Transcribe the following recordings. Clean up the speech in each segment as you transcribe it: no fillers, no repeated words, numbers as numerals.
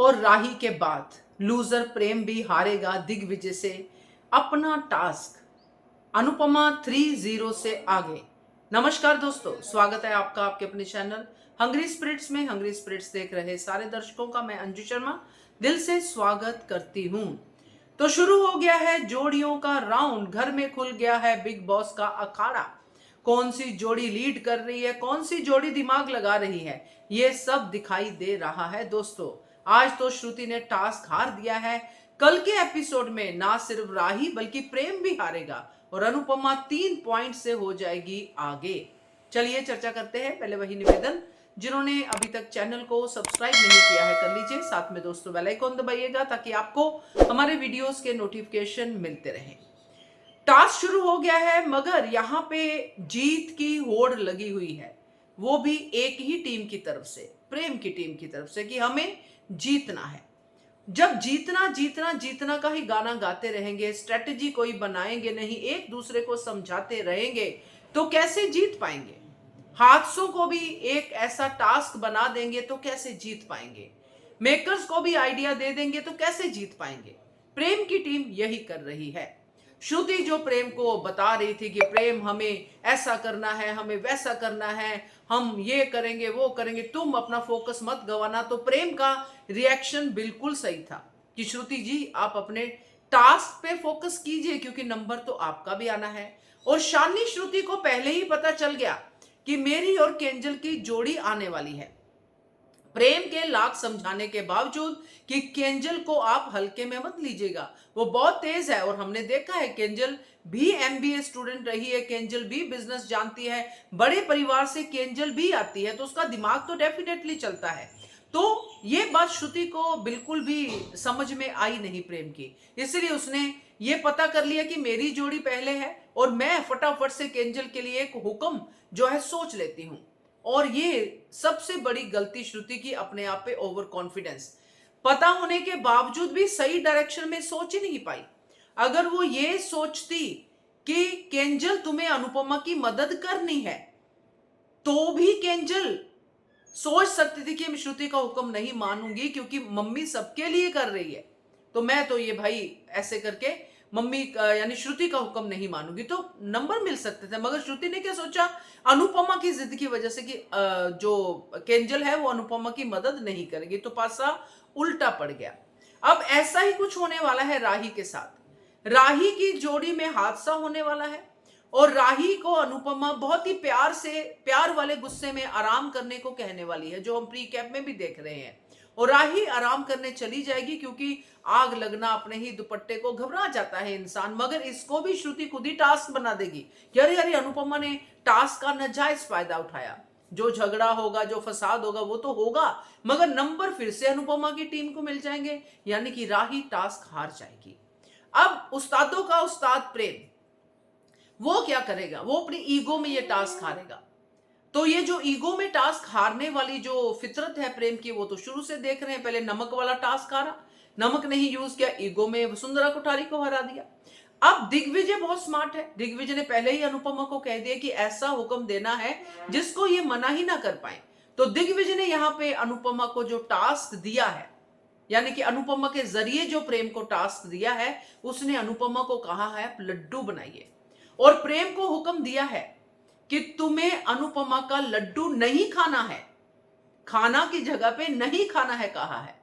और राही के बाद लूजर प्रेम भी हारेगा दिग्विजय से अपना टास्क। अनुपमा 3-0 से आगे। नमस्कार दोस्तों, स्वागत है आपका आपके अपने चैनल हंग्री स्पिरिट्स में। हंग्री स्पिरिट्स देख रहे सारे दर्शकों का मैं अंजू शर्मा दिल से स्वागत करती हूं। तो शुरू हो गया है जोड़ियों का राउंड, घर में खुल गया है बिग बॉस का अखाड़ा। कौन सी जोड़ी लीड कर रही है, कौन सी जोड़ी दिमाग लगा रही है, ये सब दिखाई दे रहा है दोस्तों। आज तो श्रुति ने टास्क हार दिया है। कल के एपिसोड में ना सिर्फ राही बल्कि प्रेम भी हारेगा और अनुपमा 3 पॉइंट से हो जाएगी आगे। चलिए चर्चा करते हैं। पहले वही निवेदन, जिन्होंने अभी तक चैनल को सब्सक्राइब नहीं किया है कर लीजिए, साथ में दोस्तों बेल आइकन दबाइएगा ताकि आपको हमारे वीडियोस के नोटिफिकेशन मिलते रहें। टास्क शुरू हो गया है मगर यहाँ पे जीत की होड़ लगी हुई है, वो भी एक ही टीम की तरफ से, प्रेम की टीम की तरफ से, कि हमें जीतना है। जब जीतना जीतना जीतना का ही गाना गाते रहेंगे, स्ट्रेटजी कोई बनाएंगे नहीं, एक दूसरे को समझाते रहेंगे, तो कैसे जीत पाएंगे। हादसों को भी एक ऐसा टास्क बना देंगे तो कैसे जीत पाएंगे। मेकर्स को भी आइडिया दे देंगे तो कैसे जीत पाएंगे। प्रेम की टीम यही कर रही है। श्रुति जो प्रेम को बता रही थी कि प्रेम हमें ऐसा करना है, हमें वैसा करना है, हम ये करेंगे वो करेंगे, तुम अपना फोकस मत गवाना, तो प्रेम का रिएक्शन बिल्कुल सही था कि श्रुति जी आप अपने टास्क पे फोकस कीजिए क्योंकि नंबर तो आपका भी आना है। और शानी श्रुति को पहले ही पता चल गया कि मेरी और केंजल की जोड़ी आने वाली है। प्रेम के लाख समझाने के बावजूद कि केंजल को आप हल्के में मत लीजिएगा, वो बहुत तेज है और हमने देखा है केंजल भी एमबीए स्टूडेंट रही है, केंजल भी बिजनेस जानती है, बड़े परिवार से केंजल भी आती है, तो उसका दिमाग तो डेफिनेटली चलता है। तो ये बात श्रुति को बिल्कुल भी समझ में आई नहीं प्रेम की, इसलिए उसने ये पता कर लिया कि मेरी जोड़ी पहले है और मैं फटाफट से केंजल के लिए एक हुक्म जो है सोच लेती हूं। और ये सबसे बड़ी गलती श्रुति की, अपने आप पे ओवर कॉन्फिडेंस। पता होने के बावजूद भी सही डायरेक्शन में सोच ही नहीं पाई। अगर वो ये सोचती कि केंजल तुम्हें अनुपमा की मदद करनी है तो भी केंजल सोच सकती थी कि मैं श्रुति का हुक्म नहीं मानूंगी क्योंकि मम्मी सबके लिए कर रही है, तो मैं तो ये भाई ऐसे करके मम्मी यानी श्रुति का हुक्म नहीं मानूंगी, तो नंबर मिल सकते थे। मगर श्रुति ने क्या सोचा, अनुपमा की जिद की वजह से कि जो केंजल है वो अनुपमा की मदद नहीं करेगी, तो पासा उल्टा पड़ गया। अब ऐसा ही कुछ होने वाला है राही के साथ। राही की जोड़ी में हादसा होने वाला है और राही को अनुपमा बहुत ही प्यार से, प्यार वाले गुस्से में आराम करने को कहने वाली है, जो हम प्री कैप में भी देख रहे हैं। और राही आराम करने चली जाएगी क्योंकि आग लगना अपने ही दुपट्टे को, घबरा जाता है इंसान। मगर इसको भी श्रुति खुद ही टास्क बना देगी कि अरे अरे अनुपमा ने टास्क का नाजायज फायदा उठाया, जो झगड़ा होगा, जो फसाद होगा वो तो होगा, मगर नंबर फिर से अनुपमा की टीम को मिल जाएंगे, यानी कि राही टास्क हार जाएगी। अब उस्तादों का उस्ताद प्रेम, वो क्या करेगा, वो अपनी ईगो में ये टास्क हारेगा। तो ये जो ईगो में टास्क हारने वाली जो फितरत है प्रेम की, वो तो शुरू से देख रहे हैं। पहले नमक वाला टास्क हारा, नमक नहीं यूज किया, ईगो में वसुंधरा कोठारी को हरा दिया। अब दिग्विजय बहुत स्मार्ट है, दिग्विजय ने पहले ही अनुपमा को कह दिया कि ऐसा हुक्म देना है जिसको ये मना ही ना कर पाए। तो दिग्विजय ने यहाँ पे अनुपमा को जो टास्क दिया है, यानी कि अनुपमा के जरिए जो प्रेम को टास्क दिया है, उसने अनुपमा को कहा है लड्डू बनाइए, और प्रेम को हुक्म दिया है कि तुम्हें अनुपमा का लड्डू नहीं खाना है, खाना की जगह पे नहीं खाना है कहा है।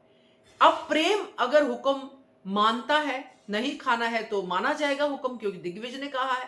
अब प्रेम अगर हुक्म मानता है, नहीं खाना है तो माना जाएगा हुक्म क्योंकि दिग्विजय ने कहा है,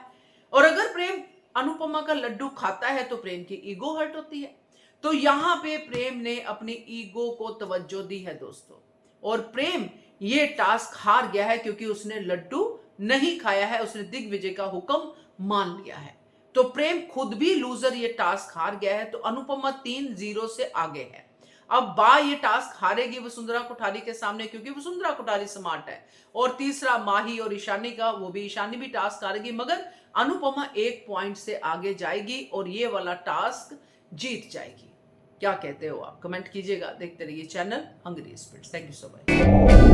और अगर प्रेम अनुपमा का लड्डू खाता है तो प्रेम की ईगो हर्ट होती है। तो यहां पे प्रेम ने अपनी ईगो को तवज्जो दी है दोस्तों, और प्रेम ये टास्क हार गया है क्योंकि उसने लड्डू नहीं खाया है, उसने दिग्विजय का हुक्म मान लिया है। तो प्रेम खुद भी लूजर ये टास्क हार गया है, तो अनुपमा 3-0 से आगे है। अब बा ये टास्क हारेगी वसुंधरा कोठारी के सामने क्योंकि वसुंधरा कोठारी स्मार्ट है, और तीसरा माही और ईशानी का, वो भी ईशानी भी टास्क हारेगी, मगर अनुपमा 1 पॉइंट से आगे जाएगी और ये वाला टास्क जीत जाएगी। क्या कहते हो आप, कमेंट कीजिएगा। देखते रहिए channel Hungry Spirits. Thank you so much.